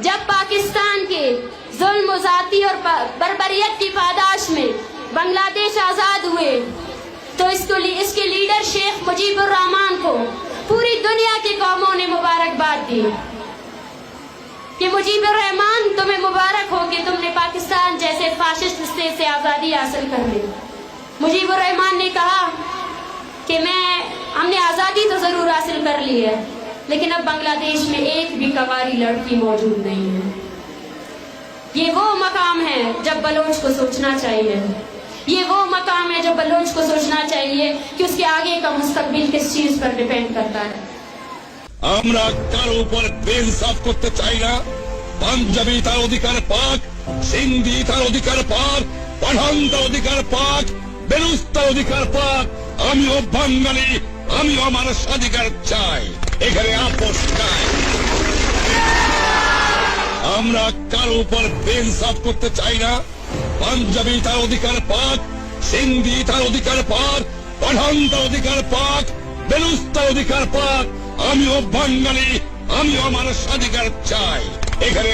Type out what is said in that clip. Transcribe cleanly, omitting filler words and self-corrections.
जब पाकिस्तान के जुल्म ज़ाती और बर्बरियत की पादाश में बांग्लादेश आज़ाद हुए तो इसके लीडर शेख मुजीबुर रहमान को पूरी दुनिया की कौमों ने मुबारकबाद दी कि मुजीबुर रहमान, तुम्हें मुबारक हो कि तुमने पाकिस्तान जैसे फाशिस्ट स्टेट से आज़ादी हासिल कर ली। मुजीबुर रहमान ने कहा कि हमने आज़ादी तो ज़रूर हासिल कर ली है, लेकिन अब बांग्लादेश में एक भी कवारी लड़की मौजूद नहीं है। ये वो मकाम है जब बलोच को सोचना चाहिए, ये वो मकाम है जब बलोच को सोचना चाहिए कि उसके आगे का मुस्तकबिल किस चीज पर डिपेंड करता है। আমরা কারো উপর বেইনসাফ করতে চাই না। পাঞ্জাবি তার অধিকার পাক, সিন্ধি তার অধিকার পাক, পাঠান তার অধিকার পাক, বেলুচ তার অধিকার পাক। আমিও বাঙালি, আমিও আমার স্বাধিকার চাই। এখানে আপোষ নাই। আমরা কারো উপর বেইনসাফ করতে চাই না। পাঞ্জাবি তার অধিকার পাক, সিন্ধি তার অধিকার পাক, পাঠান তার অধিকার পাক, বেলুচ তার অধিকার পাক। আমিও বাঙালি, আমিও আমার স্বাধিকার চাই। এখানে